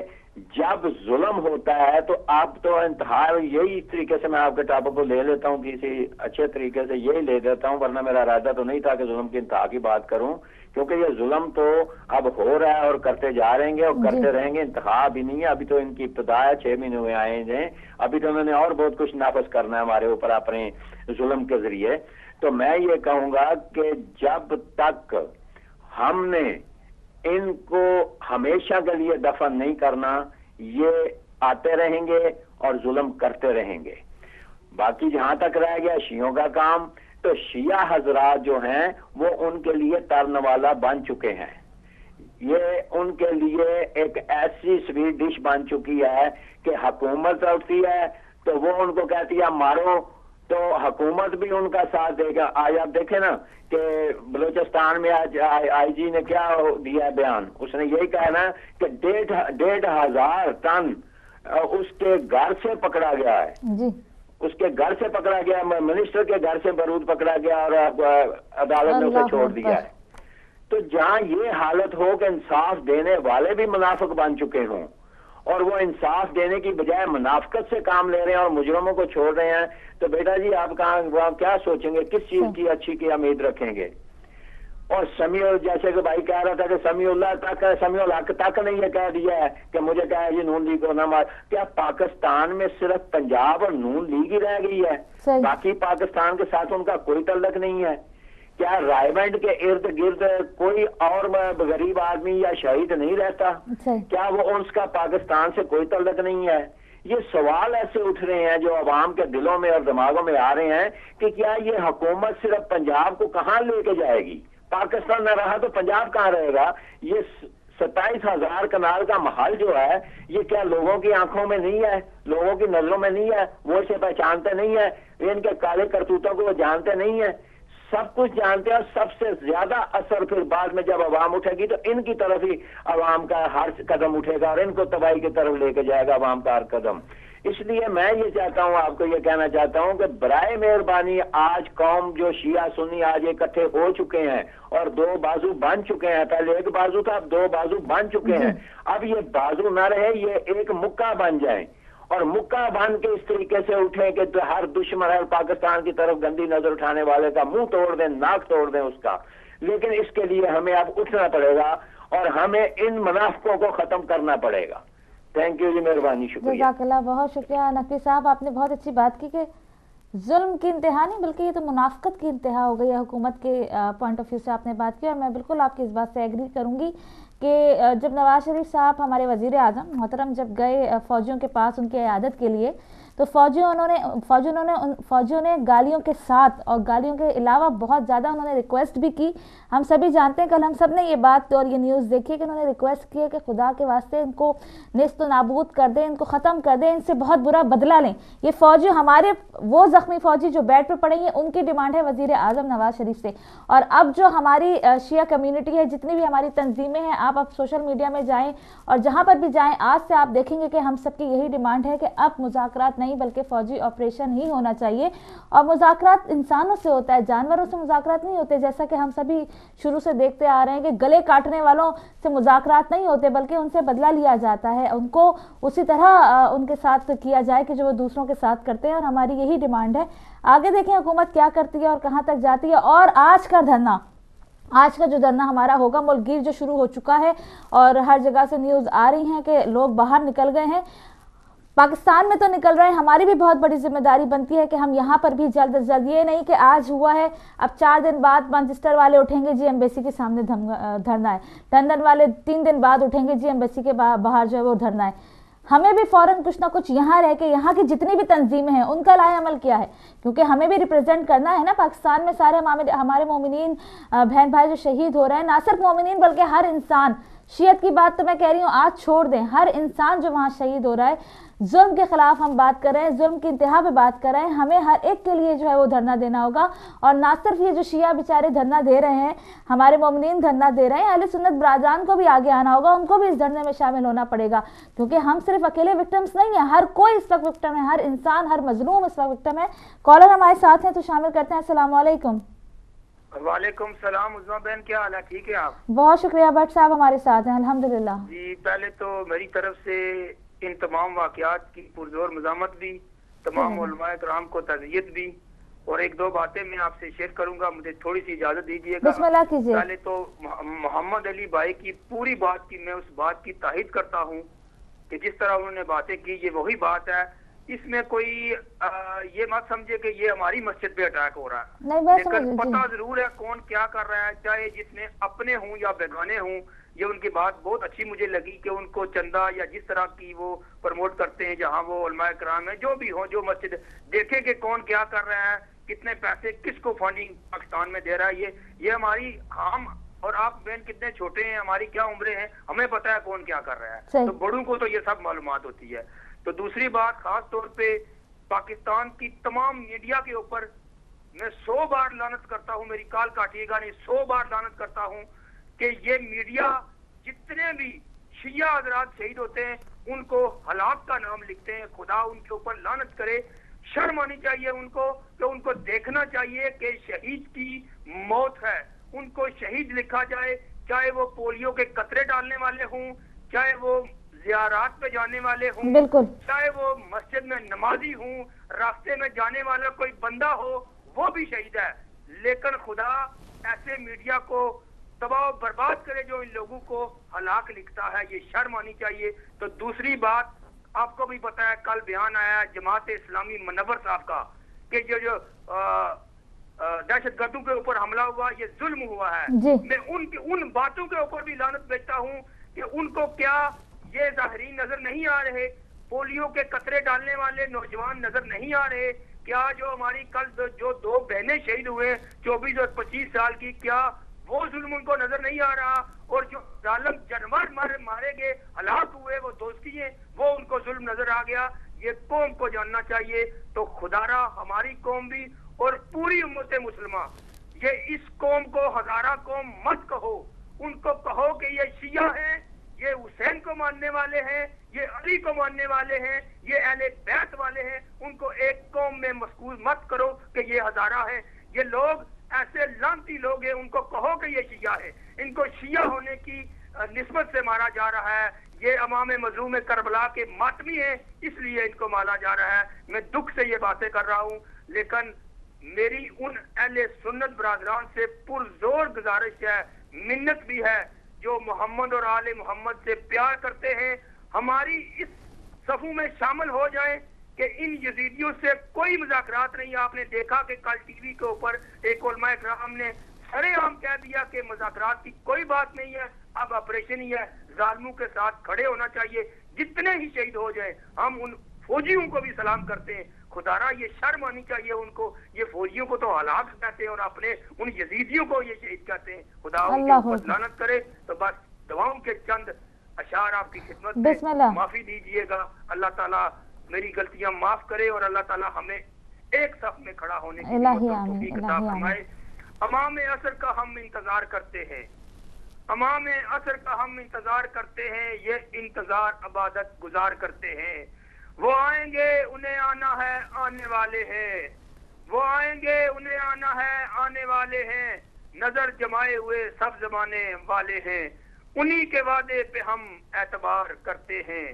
جب ظلم ہوتا ہے تو اب تو انتہا یہی، اس طریقے سے میں آپ کے ٹاپک کو لے لیتا ہوں، کسی اچھے طریقے سے یہی لے دیتا ہوں، ورنہ میرا ارادہ تو نہیں تھا کہ ظلم کی انتہا کی بات کروں، کیونکہ یہ ظلم تو اب ہو رہا ہے اور کرتے جا رہیں گے اور کرتے رہیں گے، انتہا ابھی نہیں ہے، ابھی تو ان کی ابتدا ہے، 6 مہینے ہوئے آئے ہیں، ابھی تو انہوں نے اور بہت کچھ نافذ کرنا ہے ہمارے اوپر اپنے ظلم کے ذریعے۔ تو میں یہ کہوں گا کہ جب تک ہم نے ان کو ہمیشہ کے لیے دفن نہیں کرنا، یہ آتے رہیں گے اور ظلم کرتے رہیں گے۔ باقی جہاں تک رہ گیا شیعوں کا کام، تو شیعہ حضرات جو ہیں وہ ان کے لیے ترن والا بن چکے ہیں، یہ ان کے لیے ایک ایسی سویٹ ڈش بن چکی ہے کہ حکومت اٹھتی ہے تو وہ ان کو کہتی ہے مارو، تو حکومت بھی ان کا ساتھ دے گا۔ آج آپ دیکھیں نا کہ بلوچستان میں آج آئی جی نے کیا دیا بیان، اس نے یہی کہا نا کہ 1,500 ٹن اس کے گھر سے پکڑا گیا ہے، اس کے گھر سے پکڑا گیا، منسٹر کے گھر سے بارود پکڑا گیا اور عدالت نے اسے چھوڑ دیا ہے۔ تو جہاں یہ حالت ہو کہ انصاف دینے والے بھی منافق بن چکے ہوں اور وہ انصاف دینے کی بجائے منافقت سے کام لے رہے ہیں اور مجرموں کو چھوڑ رہے ہیں، تو بیٹا جی آپ کیا سوچیں گے، کس چیز کی اچھی کی امید رکھیں گے؟ اور سمیع، جیسے کہ بھائی کہہ رہا تھا کہ سمیع اللہ تک، سمیع الحق تک نے یہ کہہ دیا ہے کہ مجھے کہا ہے یہ نون لیگ کو نہ مار۔ کیا پاکستان میں صرف پنجاب اور نون لیگ ہی رہ گئی ہے؟ باقی پاکستان کے ساتھ ان کا کوئی تعلق نہیں ہے؟ کیا رائے بینڈ کے ارد گرد کوئی اور غریب آدمی یا شہید نہیں رہتا؟ کیا وہ اس کا پاکستان سے کوئی تعلق نہیں ہے؟ یہ سوال ایسے اٹھ رہے ہیں جو عوام کے دلوں میں اور دماغوں میں آ رہے ہیں کہ کیا یہ حکومت صرف پنجاب کو کہاں لے کے جائے گی؟ پاکستان نہ رہا تو پنجاب کہاں رہے گا؟ یہ 27,000 کنال کا محل جو ہے یہ کیا لوگوں کی آنکھوں میں نہیں ہے, لوگوں کی نظروں میں نہیں ہے, وہ اسے پہچانتے نہیں ہے, ان کے کالے کرتوتوں کو وہ جانتے نہیں ہیں, سب کچھ جانتے ہیں. اور سب سے زیادہ اثر پھر بعد میں جب عوام اٹھے گی تو ان کی طرف ہی عوام کا ہر قدم اٹھے گا اور ان کو تباہی کی طرف لے کے جائے گا عوام کا ہر قدم. اس لیے میں یہ چاہتا ہوں, آپ کو یہ کہنا چاہتا ہوں کہ برائے مہربانی آج قوم جو شیعہ سنی آج اکٹھے ہو چکے ہیں اور دو بازو بن چکے ہیں, پہلے ایک بازو تھا اب دو بازو بن چکے ہیں, اب یہ بازو نہ رہے, یہ ایک مکہ بن جائیں اور مکہ بن کے اس طریقے سے اٹھیں کہ ہر دشمن ہے پاکستان کی طرف گندی نظر اٹھانے والے کا منہ توڑ دیں, ناک توڑ دیں اس کا. لیکن اس کے لیے ہمیں اب اٹھنا پڑے گا اور ہمیں ان منافقوں کو ختم کرنا پڑے گا. تھینک یو جی, مہربانی, شکریہ. جزاک اللہ, بہت شکریہ نقوی صاحب, آپ نے بہت اچھی بات کی کہ ظلم کی انتہا نہیں بلکہ یہ تو منافقت کی انتہا ہو گئی ہے حکومت کے پوائنٹ آف ویو سے آپ نے بات کی. اور میں بالکل آپ کی اس بات سے ایگری کروں گی کہ جب نواز شریف صاحب ہمارے وزیر اعظم محترم جب گئے فوجیوں کے پاس ان کی عیادت کے لیے تو فوجیوں نے گالیوں کے ساتھ اور گالیوں کے علاوہ بہت زیادہ انہوں نے ریکویسٹ بھی کی. ہم سبھی جانتے ہیں, کل ہم سب نے یہ بات اور یہ نیوز دیکھی کہ انہوں نے ریکویسٹ کی ہے کہ خدا کے واسطے ان کو نیست و نابود کر دیں, ان کو ختم کر دیں, ان سے بہت برا بدلہ لیں. یہ فوجی ہمارے وہ زخمی فوجی جو بیڈ پہ پڑے ہیں ان کی ڈیمانڈ ہے وزیر اعظم نواز شریف سے. اور اب جو ہماری شیعہ کمیونٹی ہے, جتنی بھی ہماری تنظیمیں ہیں, آپ اب سوشل میڈیا میں جائیں اور جہاں پر بھی جائیں, آج سے آپ دیکھیں گے کہ ہم سب کی یہی ڈیمانڈ ہے کہ اب مذاکرات نہیں بلکہ فوجی آپریشن ہی ہونا چاہیے. اور مذاکرات انسانوں سے ہوتا ہے, جانوروں سے مذاکرات نہیں ہوتے, جیسا کہ ہم سبھی شروع سے دیکھتے آ رہے ہیں کہ گلے کاٹنے والوں سے مذاکرات نہیں ہوتے بلکہ ان سے بدلہ لیا جاتا ہے, ان کو اسی طرح ان کے ساتھ کیا جائے کہ جو وہ دوسروں کے ساتھ کرتے ہیں. اور ہماری یہی ڈیمانڈ ہے. آگے دیکھیں حکومت کیا کرتی ہے اور کہاں تک جاتی ہے. اور آج کا جو دھرنا ہمارا ہوگا, ملک گیر جو شروع ہو چکا ہے اور ہر جگہ سے نیوز آ رہی ہیں کہ لوگ باہر نکل گئے ہیں, پاکستان میں تو نکل رہے ہیں. ہماری بھی بہت بڑی ذمہ داری بنتی ہے کہ ہم یہاں پر بھی جلد از جلد, یہ نہیں کہ آج ہوا ہے اب 4 دن بعد مانچسٹر والے اٹھیں گے جی ایمبیسی کے سامنے دھرنا ہے, لندن والے 3 دن بعد اٹھیں گے جی ایمبیسی کے باہر جو ہے وہ دھرنا ہے. ہمیں بھی فوراً کچھ نہ کچھ یہاں رہ کے یہاں کی جتنی بھی تنظیمیں ہیں ان کا لائے عمل کیا ہے, کیونکہ ہمیں بھی ریپرزینٹ کرنا ہے نا. پاکستان میں سارے ہمارے مومنین بہن بھائی جو شہید ہو رہے ہیں, نہ صرف مومنین بلکہ ہر انسان, شیعت کی بات تو میں کہہ رہی ہوں آج چھوڑ دیں, ہر انسان جو وہاں شہید ہو رہا ہے, ظلم کے خلاف ہم بات کر رہے ہیں, ظلم کی انتہا پہ بات کر رہے ہیں. ہمیں ہر ایک کے لیے جو ہے وہ دھرنا دینا ہوگا. اور نہ صرف یہ جو شیعہ بیچارے دھرنا دے رہے ہیں, ہمارے مومنین دھرنا دے رہے ہیں, اہل سنت برادران کو بھی آگے آنا ہوگا, ان کو بھی اس دھرنے میں شامل ہونا پڑے گا, کیونکہ ہم صرف اکیلے وکٹمز نہیں ہیں, ہر کوئی اس وقت وکٹم ہے, ہر انسان, ہر مظلوم اس وقت وکٹم ہے. کالر ہمارے ساتھ ہیں تو شامل کرتے ہیں. السلام علیکم. وعلیکم السلام. عظما بہن کیا حال ہے, ٹھیک ہے آپ؟ بہت شکریہ, بٹ صاحب ہمارے ساتھ ہیں الحمدللہ. جی پہلے تو میری طرف سے ان تمام واقعات کی پرزور مذمت بھی, تمام علماء کرام کو تعزیت بھی, اور 1-2 باتیں میں آپ سے شیئر کروں گا, مجھے تھوڑی سی اجازت دیجیے گا. بسم اللہ کیجیے. پہلے تو محمد علی بھائی کی پوری بات کی میں اس بات کی تائید کرتا ہوں کہ جس طرح انہوں نے باتیں کی یہ وہی بات ہے. اس میں کوئی یہ مت سمجھے کہ یہ ہماری مسجد پہ اٹیک ہو رہا ہے, لیکن پتہ ضرور ہے کون کیا کر رہا ہے, چاہے جس میں اپنے ہوں یا بیگانے ہوں. یہ ان کی بات بہت اچھی مجھے لگی کہ ان کو چندہ یا جس طرح کی وہ پروموٹ کرتے ہیں جہاں وہ علماء کرام ہیں, جو بھی ہوں, جو مسجد, دیکھیں کہ کون کیا کر رہا ہے, کتنے پیسے کس کو فنڈنگ پاکستان میں دے رہا ہے. یہ ہماری, ہم اور آپ بہن کتنے چھوٹے ہیں, ہماری کیا عمریں ہیں, ہمیں پتہ ہے کون کیا کر رہا ہے, تو بڑوں کو تو یہ سب معلومات ہوتی ہے. تو دوسری بات, خاص طور پہ پاکستان کی تمام میڈیا کے اوپر میں 100 بار لعنت کرتا ہوں, میری کال کاٹیے گا نہیں, 100 بار لعنت کرتا ہوں کہ یہ میڈیا جتنے بھی شیعہ حضرات شہید ہوتے ہیں ان کو ہلاک کا نام لکھتے ہیں. خدا ان کے اوپر لعنت کرے. شرم آنی چاہیے ان کو, کہ ان کو دیکھنا چاہیے کہ شہید کی موت ہے, ان کو شہید لکھا جائے, چاہے وہ پولیو کے قطرے ڈالنے والے ہوں, چاہے وہ زیارات پہ جانے والے ہوں, چاہے وہ مسجد میں نمازی ہوں, راستے میں جانے والا کوئی بندہ ہو, وہ بھی شہید ہے. لیکن خدا ایسے میڈیا کو تباہ و برباد کرے جو ان لوگوں کو ہلاک لکھتا ہے. یہ شرم آنی چاہیے. تو دوسری بات, آپ کو بھی پتا ہے کل بیان آیا ہے جماعت اسلامی منور صاحب کا کہ جو دہشت گردوں کے اوپر حملہ ہوا, یہ ظلم ہوا ہے. میں ان باتوں کے اوپر بھی لعنت بھیجتا ہوں کہ ان کو کیا یہ ظاہرین نظر نہیں آ رہے, پولیو کے قطرے ڈالنے والے نوجوان نظر نہیں آ رہے, کیا جو ہماری کل جو 2 بہنیں شہید ہوئے 24 اور 25 سال کی, کیا وہ ظلم ان کو نظر نہیں آ رہا, اور جو ظالم جانور یہ قوم کو جاننا چاہیے. تو خدارا ہماری قوم بھی اور پوری امت مسلمہ یہ اس قوم کو ہزارہ قوم مت کہو. ان کو کہو کہ یہ شیعہ ہیں, یہ حسین کو ماننے والے ہیں, یہ علی کو ماننے والے ہیں, یہ اہل بیت والے ہیں. ان کو ایک قوم میں مشغول مت کرو کہ یہ ہزارہ ہیں. یہ لوگ ایسے لانتی لوگ ہیں, ان کو کہو کہ یہ شیعہ ہے. ان کو شیعہ ہونے کی نسبت سے مارا جا رہا ہے. یہ امام مظلوم کربلا کے ماتمی ہیں, اس لیے ان کو مارا جا رہا ہے. میں دکھ سے یہ باتیں کر رہا ہوں, لیکن میری ان اہل سنت برادران سے پرزور گزارش ہے, منت بھی ہے, جو محمد اور آل محمد سے پیار کرتے ہیں, ہماری اس صفوں میں شامل ہو جائیں کہ ان یزیدیوں سے کوئی مذاکرات نہیں. آپ نے دیکھا کہ کل ٹی وی کے اوپر ایک علماء کرام نے سرے عام کہہ دیا کہ مذاکرات کی کوئی بات نہیں ہے, اب آپریشن ہی ہے. ظالموں کے ساتھ کھڑے ہونا چاہیے, جتنے ہی شہید ہو جائیں. ہم ان فوجیوں کو بھی سلام کرتے ہیں. خدارا یہ شرم آنی چاہیے ان کو. یہ فوجیوں کو تو ہلاک کہتے ہیں اور اپنے ان یزیدیوں کو یہ شہید کہتے ہیں. خدا ان کے اوپر لعنت کرے. تو بس دعاؤں کے چند اشعار آپ کی خدمت میں, معافی دیجیے گا. اللہ تعالیٰ میری غلطیاں معاف کرے اور اللہ تعالیٰ ہمیں ایک صف میں کھڑا ہونے کی توفیق عطا فرمائے. امام عصر کا ہم انتظار کرتے ہیں, امام عصر کا ہم انتظار کرتے ہیں. یہ انتظار عبادت گزار کرتے ہیں. وہ آئیں گے انہیں آنا ہے, آنے والے ہیں. وہ آئیں گے انہیں آنا ہے, آنے والے ہیں. نظر جمائے ہوئے سب زمانے والے ہیں. انہی کے وعدے پہ ہم اعتبار کرتے ہیں.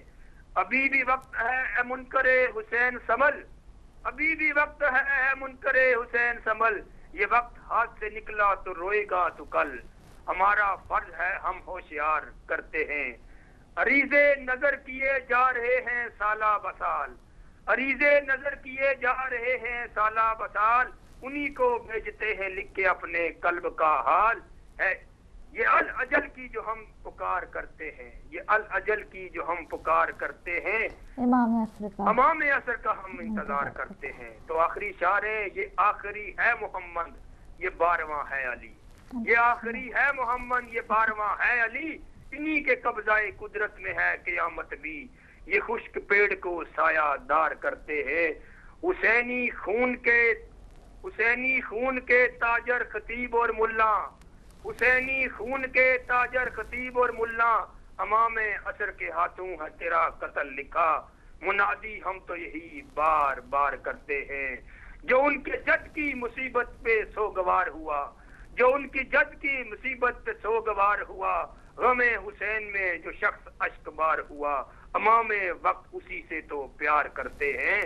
ابھی بھی وقت ہے اے منکر حسین سنبھل, ابھی بھی وقت ہے اے منکر حسین سنبھل. یہ وقت ہاتھ سے نکلا تو روئے گا تو کل. ہمارا فرض ہے ہم ہوشیار کرتے ہیں. عریضے نظر کیے جا رہے ہیں سالہ بسال, عریضے نظر کیے جا رہے ہیں سالہ بسال. انہی کو بھیجتے ہیں لکھ کے اپنے قلب کا حال ہے. یہ الاجل کی جو ہم پکار کرتے ہیں, یہ الاجل کی جو ہم پکار کرتے ہیں, امام عصر کا ہم انتظار کرتے ہیں. تو آخری شعر ہے, یہ آخری ہے محمد, یہ 12واں ہے علی. یہ آخری ہے محمد, یہ 12واں ہے علی. انہی کے قبضہ قدرت میں ہے قیامت بھی. یہ خشک پیڑ کو سایہ دار کرتے ہیں. حسینی خون کے تاجر خطیب اور ملا, حسینی خون کے تاجر خطیب اور ملا. امام عصر کے ہاتھوں ہے تیرا قتل لکھا. منادی ہم تو یہی بار بار کرتے ہیں. جو ان کے جد کی مصیبت پہ سوگوار ہوا, جو ان کی جد کی مصیبت پہ سوگوار ہوا. غم حسین میں جو شخص اشک بار ہوا. امام وقت اسی سے تو پیار کرتے ہیں.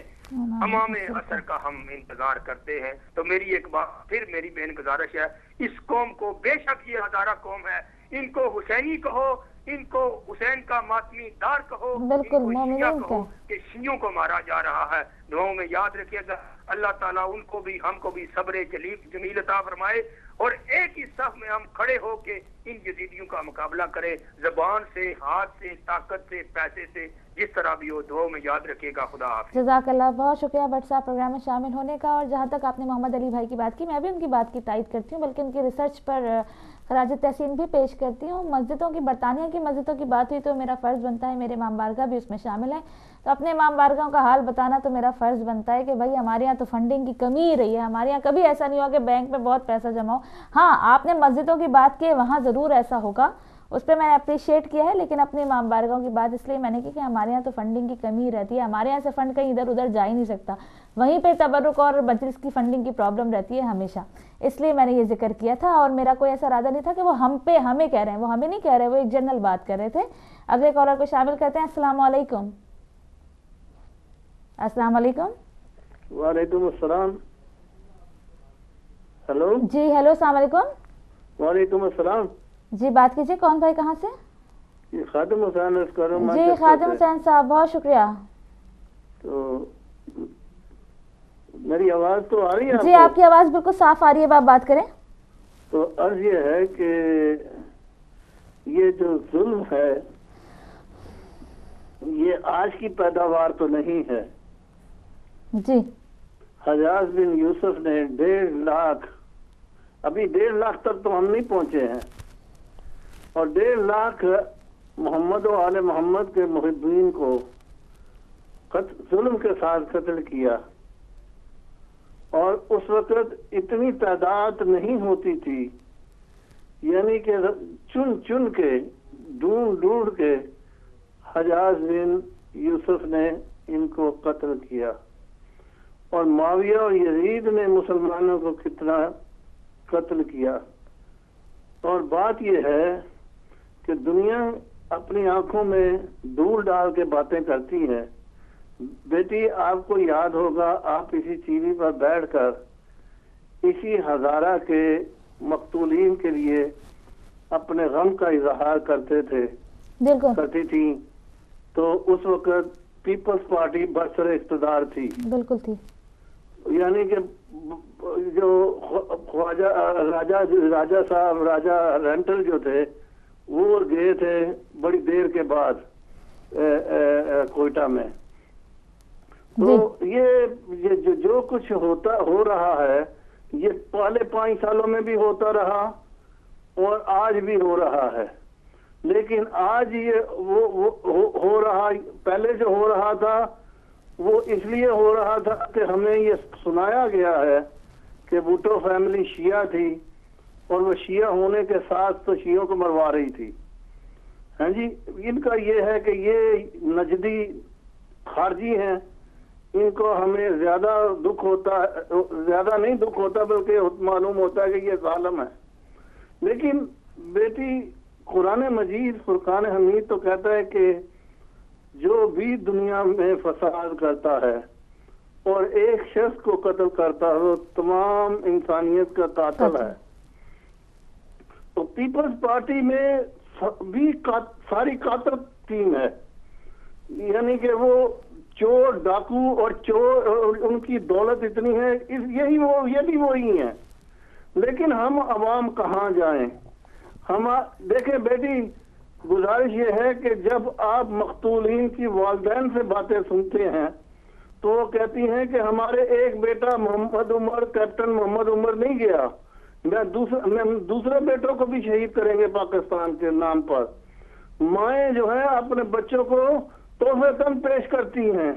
امام عصر کا ہم انتظار کرتے ہیں. تو میری ایک بات پھر میری بہن گزارش ہے, اس قوم کو, بے شک یہ ہزارہ قوم ہے, ان کو حسینی کہو, ان کو حسین کا ماتمی دار کہو, بالکل شیعہ کہو کہ شیعوں کو مارا جا رہا ہے. دعاؤں میں یاد رکھیے گا. اللہ تعالیٰ ان کو بھی ہم کو بھی صبر جمیل عطا فرمائے, اور ایک ہی صف میں ہم کھڑے ہو کے ان یزیدیوں کا مقابلہ کریں, زبان سے, ہاتھ سے, طاقت سے, پیسے سے, جس طرح بھی ہو. دعاؤں میں یاد رکھیے گا. خدا حافظ. جزاک اللہ, بہت شکریہ بٹ صاحب پروگرام میں شامل ہونے کا. اور جہاں تک آپ نے محمد علی بھائی کی بات کی, میں بھی ان کی بات کی تائید کرتی ہوں, بلکہ ان کی ریسرچ پر خراج تحسین بھی پیش کرتی ہوں. مسجدوں کی, برطانیہ کی مسجدوں کی بات ہوئی تو میرا فرض بنتا ہے, میرے امام بارگاہ بھی اس میں شامل ہیں, تو اپنے امام بارگاہوں کا حال بتانا تو میرا فرض بنتا ہے کہ بھائی ہمارے یہاں تو فنڈنگ کی کمی ہی رہی ہے. ہمارے یہاں کبھی ایسا نہیں ہوا کہ بینک میں بہت پیسہ جمع ہو. ہاں آپ نے مسجدوں کی بات کی, وہاں ضرور ایسا ہوگا, اس پہ میں نے اپریشیٹ کیا ہے, لیکن اپنے امام بارگاہوں کی بات اس لیے میں نے کی کہ ہمارے یہاں تو فنڈنگ کی کمی رہتی ہے. ہمارے یہاں سے فنڈ کہیں ادھر ادھر جا ہی نہیں سکتا, وہیں پہ تبرک اور مجلس کی فنڈنگ کی پرابلم رہتی ہے ہمیشہ. اس لیے میں نے یہ ذکر کیا تھا, اور میرا کوئی ایسا ارادہ نہیں تھا کہ وہ ہم پہ ہمیں کہہ رہے ہیں. وہ ہمیں نہیں کہہ رہے, وہ ایک جنرل بات کر رہے تھے. اگلے کالر کو شامل کرتے ہیں. السلام علیکم. السلام علیکم. وعلیکم السلام. ہلو. جی ہیلو, السلام علیکم. وعلیکم السلام. جی بات کیجیے, کون بھائی, کہاں سے؟ خادم حسین. جی خادم حسین صاحب, بہت شکریہ. تو میری آواز تو آ رہی ہے؟ جی آپ کی آواز بالکل صاف آ رہی ہے, آپ بات کریں. تو عرض یہ ہے کہ یہ جو ظلم ہے یہ آج کی پیداوار تو نہیں ہے. جی حجاز بن یوسف نے 1.5 لاکھ, ابھی 1.5 لاکھ تک تو ہم نہیں پہنچے ہیں, اور 1.5 لاکھ محمد و آل محمد کے محبین کو ظلم کے ساتھ قتل کیا، اور اس وقت اتنی تعداد نہیں ہوتی تھی، یعنی کہ چن چن کے ڈھونڈ ڈھونڈ کے حجاج بن یوسف نے ان کو قتل کیا، اور معاویہ اور یزید نے مسلمانوں کو کتنا قتل کیا۔ اور بات یہ ہے کہ دنیا اپنی آنکھوں میں دھول ڈال کے باتیں کرتی ہے۔ بیٹی آپ کو یاد ہوگا، آپ اسی ٹی وی پر بیٹھ کر اسی ہزارہ کے مقتولین کے لیے اپنے غم کا اظہار کرتے تھے، کرتی تھی، تو اس وقت پیپلز پارٹی برسر اقتدار تھی، بالکل تھی، یعنی کہ جو راجہ صاحب، راجہ رینٹل جو تھے وہ گئے تھے بڑی دیر کے بعد کوئٹہ میں۔ تو یہ جو کچھ ہو رہا ہے یہ پہلے 5 سالوں میں بھی ہوتا رہا اور آج بھی ہو رہا ہے، لیکن آج یہ وہ ہو رہا، پہلے جو ہو رہا تھا وہ اس لیے ہو رہا تھا کہ ہمیں یہ سنایا گیا ہے کہ بھٹو فیملی شیعہ تھی اور وہ شیعہ ہونے کے ساتھ تو شیعوں کو مروا رہی تھی۔ ہاں جی، ان کا یہ ہے کہ یہ نجدی خارجی ہیں، ان کو ہمیں زیادہ دکھ ہوتا ہے، زیادہ نہیں دکھ ہوتا بلکہ معلوم ہوتا ہے کہ یہ ظالم ہے۔ لیکن بیٹی قرآن مجید فرقان حمید تو کہتا ہے کہ جو بھی دنیا میں فساد کرتا ہے اور ایک شخص کو قتل کرتا ہے وہ تمام انسانیت کا قاتل ہے۔ تو پیپلز پارٹی میں بھی ساری قاتل ٹیم ہے، یعنی کہ وہ چور ڈاکو اور چور، ان کی دولت اتنی ہے، یہ بھی وہی ہیں۔ لیکن ہم عوام کہاں جائیں؟ ہم دیکھیں بیٹی، گزارش یہ ہے کہ جب آپ مقتولین کی والدین سے باتیں سنتے ہیں تو وہ کہتی ہیں کہ ہمارے ایک بیٹا محمد عمر، کیپٹن محمد عمر نہیں گیا، میں دوسرے بیٹوں کو بھی شہید کریں گے پاکستان کے نام پر۔ مائیں جو ہیں اپنے بچوں کو تحفے کم پیش کرتی ہیں،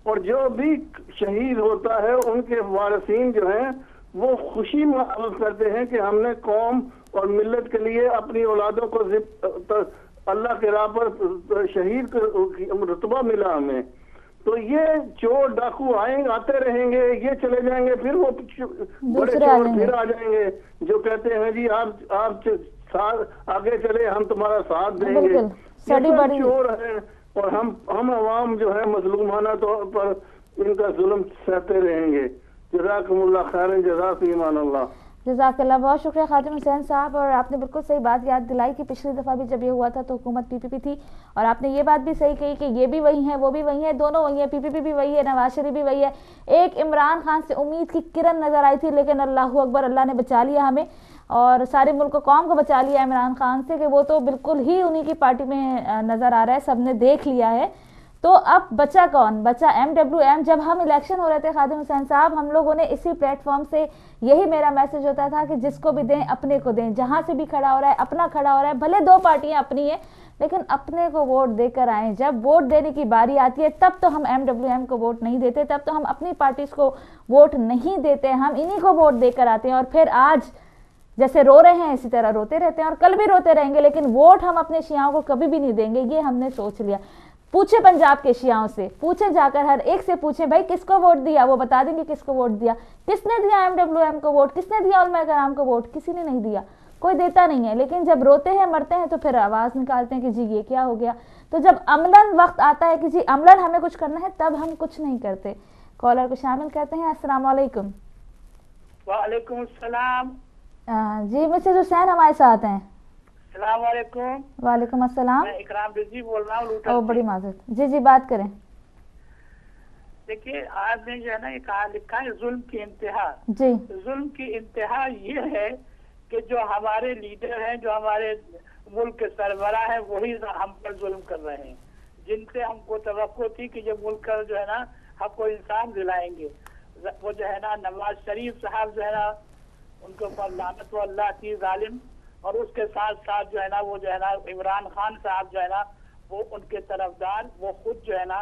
اور جو بھی شہید ہوتا ہے ان کے وارثین جو ہیں وہ خوشی محسوس کرتے ہیں کہ ہم نے قوم اور ملت کے لیے اپنی اولادوں کو اللہ کے راہ پر شہید رتبہ ملا ہمیں۔ تو یہ چور ڈاکو آتے رہیں گے، یہ چلے جائیں گے، پھر وہ بڑے چور پھر آ جائیں گے جو کہتے ہیں جی آپ آگے چلے، ہم تمہارا ساتھ دیں گے۔ یہ چور ہیں اور ہم عوام جو ہے مظلومانہ طور پر ان کا ظلم سہتے رہیں گے۔ جزاکم اللہ خیر، جزاک فی امان اللہ۔ جزاک اللہ، بہت شکریہ خاتم حسین صاحب، اور آپ نے بالکل صحیح بات یاد دلائی کہ پچھلی دفعہ بھی جب یہ ہوا تھا تو حکومت پی پی پی تھی، اور آپ نے یہ بات بھی صحیح کہی کہ یہ بھی وہی ہیں، وہ بھی وہی ہیں، دونوں وہی ہیں، پی پی پی بھی وہی ہے، نواز شریف بھی وہی ہے۔ ایک عمران خان سے امید کی کرن نظر آئی تھی، لیکن اللہ اکبر، اللہ نے بچا لیا ہمیں اور سارے ملک کو، قوم کو بچا لیا عمران خان سے، کہ وہ تو بالکل ہی انہی کی پارٹی میں نظر آ رہا ہے، سب نے دیکھ لیا ہے۔ تو اب بچا کون؟ بچا MWM۔ جب ہم الیکشن ہو رہے تھے خادم حسین صاحب، ہم لوگوں نے اسی پلیٹ فارم سے یہی میرا میسج ہوتا تھا کہ جس کو بھی دیں اپنے کو دیں، جہاں سے بھی کھڑا ہو رہا ہے اپنا کھڑا ہو رہا ہے، بھلے 2 پارٹیاں اپنی ہیں لیکن اپنے کو ووٹ دے کر آئیں۔ جب ووٹ دینے کی باری آتی ہے تب تو ہم MWM کو ووٹ نہیں دیتے، تب تو ہم اپنی پارٹیز کو ووٹ نہیں دیتے، ہم انہی کو ووٹ دے کر آتے ہیں، اور پھر آج جیسے رو رہے ہیں اسی طرح روتے رہتے ہیں اور کل بھی روتے رہیں گے، لیکن ووٹ ہم اپنے شیعوں کو کبھی بھی نہیں دیں گے، یہ ہم نے سوچ لیا۔ پوچھیں پنجاب کے شیعوں سے، پوچھیں جا کر، ہر ایک سے پوچھیں بھائی کس کو ووٹ دیا، وہ بتا دیں گے کس کو ووٹ دیا۔ کس نے دیا MWM کو ووٹ؟ کس نے دیا علماء کرام کو ووٹ؟ کسی نے نہیں دیا، کوئی دیتا نہیں ہے۔ لیکن جب روتے ہیں مرتے ہیں تو پھر آواز نکالتے ہیں کہ جی یہ کیا ہو گیا۔ تو جب عملاً وقت آتا ہے کہ جی عملاً ہمیں کچھ کرنا ہے تب ہم کچھ نہیں کرتے۔ کالر کو شامل کرتے ہیں۔ السلام علیکم۔ وعلیکم السلام۔ جی مسز حسین ہمارے ساتھ ہیں۔ السلام علیکم۔ وعلیکم السلام۔ میں اکرام رضوی بول رہا ہوں۔ بڑی معذرت، جی بات کریں۔ دیکھیے آپ نے جو ہے نا یہ کہا لکھا ہے ظلم کی انتہا۔ جی ظلم کی انتہا یہ ہے کہ جو ہمارے لیڈر ہیں، جو ہمارے ملک کے سربراہ ہیں، وہی ہم پر ظلم کر رہے ہیں، جن سے ہم کو توقع تھی کہ یہ ملک کا جو ہے نا حق و انصاف دلائیں گے۔ وہ جو ہے نا نواز شریف صاحب جو ہے نا ان کے اوپر لعنت و اللہ کی ظالم، اور اس کے ساتھ ساتھ جو ہے نا وہ جو ہے نا عمران خان صاحب جو ہے نا وہ ان کے طرفدار، وہ خود جو ہے نا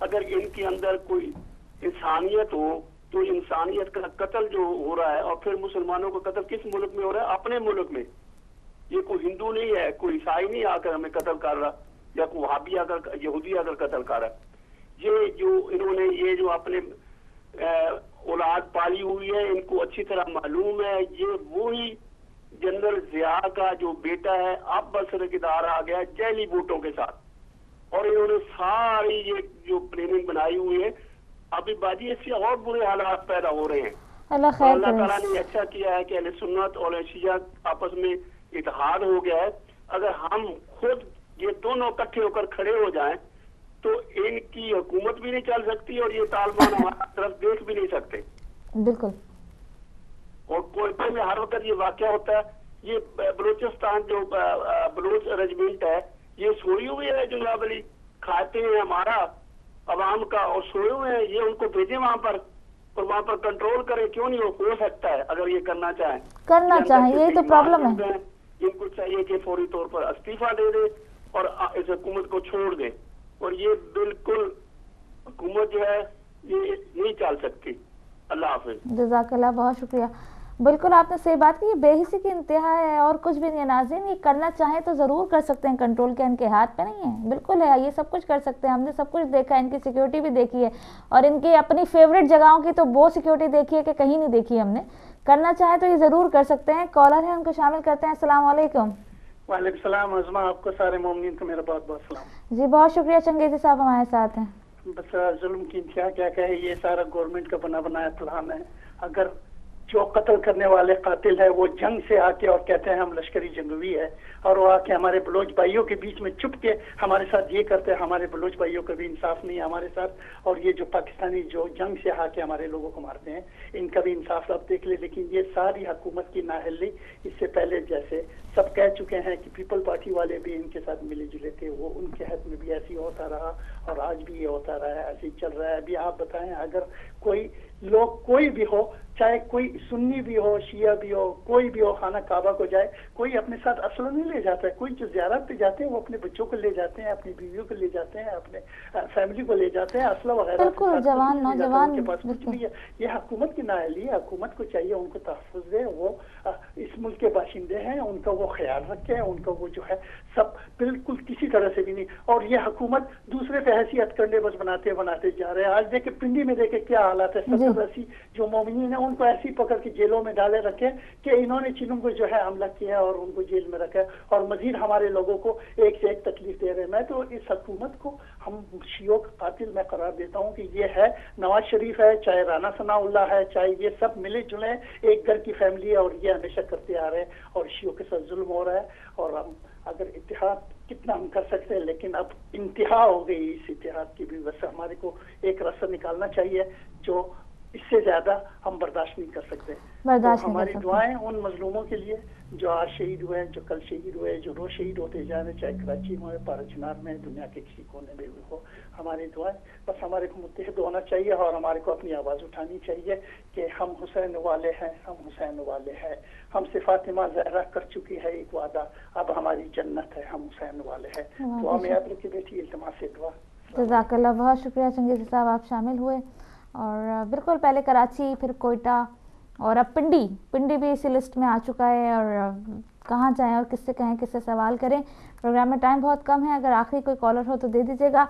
اگر ان کے اندر کوئی انسانیت ہو تو انسانیت کا قتل جو ہو رہا ہے، اور پھر مسلمانوں کا قتل کس ملک میں ہو رہا ہے؟ اپنے ملک میں. یہ کوئی ہندو نہیں ہے، کوئی عیسائی نہیں آ کر ہمیں قتل کر رہا، یا کوئی وہابی آ کر، یہودی آ کر قتل کر رہا. یہ جو انہوں نے یہ جو اپنے اولاد پالی ہوئی ہے، ان کو اچھی طرح معلوم ہے یہ وہی جنرل ضیاء کا جو بیٹا ہے اب برسرکدار آ گیا جعلی ووٹوں کے ساتھ، اور انہوں نے ساری یہ جو پلاننگ بنائی ہوئی ہے. ابھی باجی اس سے اور برے حالات پیدا ہو رہے ہیں. اللہ تعالیٰ نے اچھا کیا ہے کہ اہل سنت اور شیعہ آپس میں اتحاد ہو گیا ہے. اگر ہم خود یہ دونوں اکٹھے ہو کر کھڑے ہو جائیں تو ان کی حکومت بھی نہیں چل سکتی اور یہ طالبان ہماری طرف دیکھ بھی نہیں سکتے. بالکل. اور کوئٹہ میں ہر وقت یہ واقعہ ہوتا ہے. یہ بلوچستان جو بلوچ ریجمنٹ ہے یہ سوئی ہوئی ہے جناب علی، کھاتے ہیں ہمارا عوام کا اور سوئے ہوئے ہیں. یہ ان کو بھیجیں وہاں پر اور وہاں پر کنٹرول کریں. کیوں نہیں ہو سکتا ہے اگر یہ کرنا چاہیں. یہی تو پرابلم ہے. ان کو چاہیے کہ فوری طور پر استعفیٰ دے دے اور اس حکومت کو چھوڑ دے. اور یہ بالکل حکومت جو ہے یہ نہیں چل سکتی. اللہ حافظ. جزاک اللہ، بہت شکریہ. بالکل آپ نے صحیح بات کی. یہ بے حسی کی انتہا ہے اور کچھ بھی نہیں ہے. ناظرین، یہ کرنا چاہیں تو ضرور کر سکتے ہیں. کنٹرول کیا ان کے ہاتھ پہ نہیں ہے؟ بالکل ہے. یہ سب کچھ کر سکتے ہیں. ہم نے سب کچھ دیکھا ہے. ان کی سیکیورٹی بھی دیکھی ہے اور ان کی اپنی فیوریٹ جگہوں کی تو وہ سیکیورٹی دیکھی ہے کہ کہیں نہیں دیکھی ہم نے. کرنا چاہیں تو یہ ضرور کر سکتے ہیں. کالر ہے، ان کو شامل کرتے ہیں. السلام علیکم. وعلیکم السلام. عظمہ، آپ کو سارے مومنین کو میرا بہت بہت سلام. جی بہت شکریہ. چنگیزی صاحب ہمارے ساتھ ہیں. بس ظلم کی انتہا کیا کہے، یہ سارا گورنمنٹ کا بنا بنایا پلان ہے. اگر جو قتل کرنے والے قاتل ہے وہ جنگ سے آ کے اور کہتے ہیں ہم لشکری جنگجوی ہے، اور وہ آ کے ہمارے بلوچ بھائیوں کے بیچ میں چھپ کے ہمارے ساتھ یہ کرتے ہیں، ہمارے بلوچ بھائیوں کا بھی انصاف نہیں ہے ہمارے ساتھ. اور یہ جو پاکستانی جو جنگ سے آ کے ہمارے لوگوں کو مارتے ہیں ان کا بھی انصاف آپ دیکھ لیں. لیکن یہ ساری حکومت کی نااہلی، اس سے پہلے جیسے سب کہہ چکے ہیں کہ پیپل پارٹی والے بھی ان کے ساتھ ملے جلے تھے، وہ ان کے حد میں بھی ایسی ہوتا رہا اور آج بھی یہ ہوتا رہا ہے، ایسے ہی چل رہا ہے. ابھی آپ بتائیں، اگر کوئی لوگ کوئی بھی ہو، چاہے کوئی سنی بھی ہو، شیعہ بھی ہو، کوئی بھی ہو، خانہ کعبہ کو جائے، کوئی اپنے ساتھ اسلحہ نہیں لے جاتا ہے. کوئی جو زیارت پہ جاتے ہیں وہ اپنے بچوں کو لے جاتے ہیں، اپنی بیویوں کو لے جاتے ہیں، اپنے فیملی کو لے جاتے ہیں. اسلحہ وغیرہ بالکل جوان نوجوان کے پاس کچھ نہیں ہے. یہ حکومت کی نااہلی ہے. حکومت کو چاہیے ان کو تحفظ دے. وہ اس ملک کے باشندے ہیں، ان کا وہ خیال رکھے. ان کا وہ جو ہے سب بالکل کسی طرح سے بھی نہیں. اور یہ حکومت دوسرے پہ حیثیت کرنے بس بناتے جا رہے ہیں. آج دیکھیں پنڈی میں دیکھیں کیا حالات ہے. 70-80 جو مومنین ہیں ان کو ایسی پکڑ کے جیلوں میں ڈالے رکھے کہ انہوں نے چنوں کو جو ہے حملہ کیا اور ان کو جیل میں رکھا ہے، اور مزید ہمارے لوگوں کو ایک سے ایک تکلیف دے رہے ہیں. میں تو اس حکومت کو ہم شیعوں کا قاتل میں قرار دیتا ہوں کہ یہ ہے نواز شریف ہے، چاہے رانا ثناء اللہ ہے، چاہے یہ سب ملے جلے ایک گھر کی فیملی ہے، اور یہ ہمیشہ کرتے آ رہے ہیں. اور شیعوں کے ساتھ ظلم ہو رہا ہے. اور ہم اگر اتحاد کتنا ہم کر سکتے ہیں، لیکن اب انتہا ہو گئی اس اتحاد کی بھی. بس ہمارے کو ایک راستہ نکالنا چاہیے جو اس سے زیادہ ہم برداشت نہیں کر سکتے. تو ہماری دعائیں ان مظلوموں کے لیے جو آج شہید ہوئے ہیں، جو کل شہید ہوئے، جو روز شہید ہوتے جا رہے، چاہے کراچی میں ہو، پارا چنار میں، دنیا کے کسی کونے میں بھی ہو. ہماری دعائیں بس ہمارے کو متحد ہونا چاہیے اور ہمارے کو اپنی آواز اٹھانی چاہیے کہ ہم حسین والے ہیں، ہم حسین والے ہیں. ہم سے فاطمہ زہرا کر چکی ہے ایک وعدہ، اب ہماری جنت ہے، ہم حسین والے ہیں. دعا میں یاد رکھیے بیٹی، التماس سے دعا. جزاک اللہ، بہت شکریہ چنگیزی صاحب، آپ شامل ہوئے. اور بالکل پہلے کراچی، پھر کوئٹہ اور اب پنڈی بھی اسی لسٹ میں آ چکا ہے. اور کہاں جائیں اور کس سے کہیں، کس سے سوال کریں. پروگرام میں ٹائم بہت کم ہے، اگر آخری کوئی کالر ہو تو دے دیجیے گا.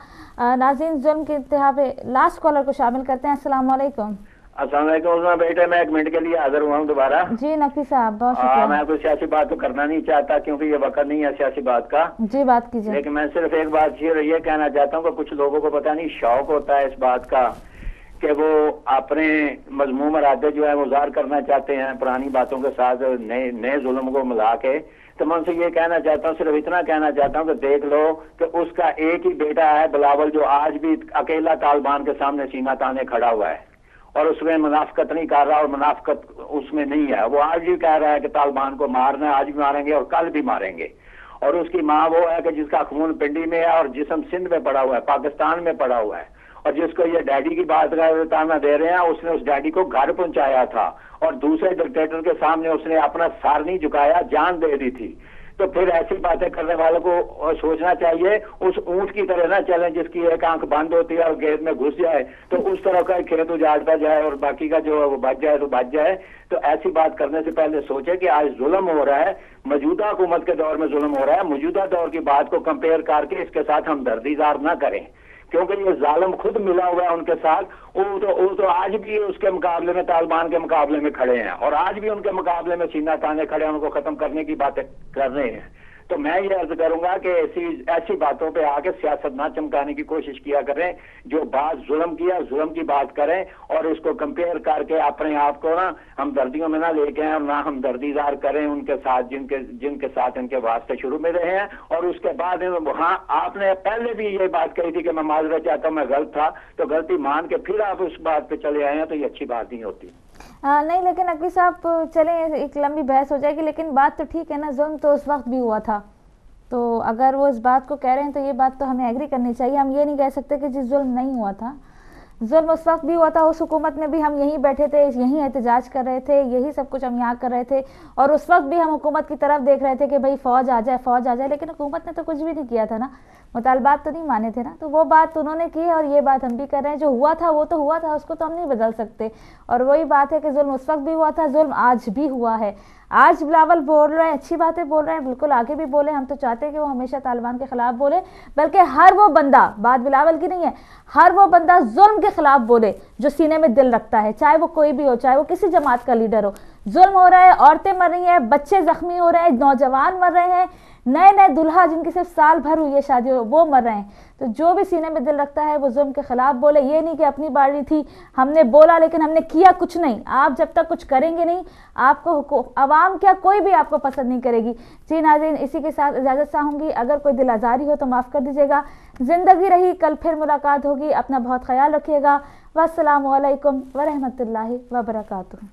ناظرین، ظلم کے انتہا پہ لاسٹ کالر کو شامل کرتے ہیں. السلام علیکم. السلام علیکم بیٹے، میں ایک منٹ کے لیے حاضر ہوا ہوں دوبارہ. جی نقی صاحب، بہت شکریہ. میں کوئی سیاسی بات تو کرنا نہیں چاہتا کیونکہ یہ وقت نہیں ہے سیاسی بات کا. جی بات کیجیے. لیکن میں صرف ایک بات یہ کہنا چاہتا ہوں کہ کچھ لوگوں کو پتہ نہیں شوق ہوتا ہے اس بات کا کہ وہ اپنے مذموم ارادے جو ہے وہ ظاہر کرنا چاہتے ہیں پرانی باتوں کے ساتھ نئے ظلم کو ملا کے. تو میں ان سے یہ کہنا چاہتا ہوں، صرف اتنا کہنا چاہتا ہوں کہ دیکھ لو کہ اس کا ایک ہی بیٹا ہے بلاول، جو آج بھی اکیلا طالبان کے سامنے سینہ تانے کھڑا ہوا ہے اور اس میں منافقت نہیں کر رہا، اور منافقت اس میں نہیں ہے. وہ آج بھی کہہ رہا ہے کہ طالبان کو مارنا ہے، آج بھی ماریں گے اور کل بھی ماریں گے. اور اس کی ماں وہ ہے کہ جس کا خون پنڈی میں ہے اور جسم سندھ میں پڑا ہوا ہے، پاکستان میں پڑا ہوا ہے. اور جس کو یہ ڈیڈی کی بات کا تانا دے رہے ہیں، اس نے اس ڈیڈی کو گھر پہنچایا تھا اور دوسرے ڈکٹیٹر کے سامنے اس نے اپنا سر نہیں جھکایا، جان دے دی تھی. تو پھر ایسی باتیں کرنے والوں کو سوچنا چاہیے اس اونٹ کی طرح نہ چلیں جس کی ایک آنکھ بند ہوتی ہے اور کھیت میں گھس جائے تو اس طرح کا کھیت اجاڑتا جائے اور باقی کا جو وہ بچ جائے تو بچ جائے. تو ایسی بات کرنے سے پہلے سوچے کہ آج ظلم ہو رہا ہے, موجودہ حکومت کے دور میں ظلم ہو رہا ہے, موجودہ دور کی بات کو کمپیئر کر کے اس کے ساتھ ہمدردی اظہار نہ کریں, کیونکہ یہ ظالم خود ملا ہوا ہے ان کے ساتھ. وہ تو آج بھی اس کے مقابلے میں طالبان کے مقابلے میں کھڑے ہیں اور آج بھی ان کے مقابلے میں سینہ تانے کھڑے ہیں, ان کو ختم کرنے کی باتیں کر رہے ہیں. تو میں یہ عرض کروں گا کہ ایسی باتوں پہ آ کے سیاست نہ چمکانے کی کوشش کیا کریں. جو بات ظلم کیا ظلم کی بات کریں اور اس کو کمپیئر کر کے اپنے آپ کو نا ہمدردیوں میں نہ لے کے اور نہ ہمدردی اظہار کریں ان کے ساتھ جن کے ساتھ ان کے واسطے شروع میں رہے ہیں. اور اس کے بعد ہاں آپ نے پہلے بھی یہ بات کہی تھی کہ میں معذرت چاہتا ہوں میں غلط تھا, تو غلطی مان کے پھر آپ اس بات پہ چلے آئے ہیں تو یہ اچھی بات نہیں ہوتی. نہیں لیکن نقوی صاحب چلیں ایک لمبی بحث ہو جائے گی, لیکن بات تو ٹھیک ہے نا, ظلم تو اس وقت بھی ہوا تھا. تو اگر وہ اس بات کو کہہ رہے ہیں تو یہ بات تو ہمیں ایگری کرنی چاہیے. ہم یہ نہیں کہہ سکتے کہ جی ظلم نہیں ہوا تھا, ظلم اس وقت بھی ہوا تھا. اس حکومت میں بھی ہم یہیں بیٹھے تھے, یہیں احتجاج کر رہے تھے, یہی سب کچھ ہم یہاں کر رہے تھے, اور اس وقت بھی ہم حکومت کی طرف دیکھ رہے تھے کہ بھائی فوج آ جائے فوج آ جائے, لیکن حکومت نے تو کچھ بھی نہیں کیا تھا نا, مطالبات تو نہیں مانے تھے نا. تو وہ بات انہوں نے کی ہے اور یہ بات ہم بھی کر رہے ہیں. جو ہوا تھا وہ تو ہوا تھا, اس کو تو ہم نہیں بدل سکتے. اور وہی بات ہے کہ ظلم اس وقت بھی ہوا تھا, ظلم آج بھی ہوا ہے. آج بلاول بول رہے ہیں, اچھی باتیں بول رہے ہیں, بالکل آگے بھی بولے. ہم تو چاہتے ہیں کہ وہ ہمیشہ طالبان کے خلاف بولے, بلکہ ہر وہ بندہ, بات بلاول کی نہیں ہے, ہر وہ بندہ ظلم کے خلاف بولے جو سینے میں دل رکھتا ہے, چاہے وہ کوئی بھی ہو, چاہے وہ کسی جماعت کا لیڈر ہو. ظلم ہو رہا ہے, عورتیں مر رہی ہیں, بچے زخمی ہو رہے ہیں, نوجوان مر رہے ہیں, نئے نئے دلہا جن کی صرف سال بھر ہوئی ہے شادی ہو وہ مر رہے ہیں. تو جو بھی سینے میں دل رکھتا ہے وہ ظلم کے خلاف بولے. یہ نہیں کہ اپنی باری تھی ہم نے بولا لیکن ہم نے کیا کچھ نہیں. آپ جب تک کچھ کریں گے نہیں, آپ کو عوام کیا کوئی بھی آپ کو پسند نہیں کرے گی. جی ناظرین, اسی کے ساتھ اجازت چاہوں گی. اگر کوئی دل آزاری ہو تو معاف کر دیجیے گا. زندگی رہی, کل پھر ملاقات ہوگی. اپنا بہت خیال رکھیے گا. والسلام علیکم ورحمۃ اللہ وبرکاتہ.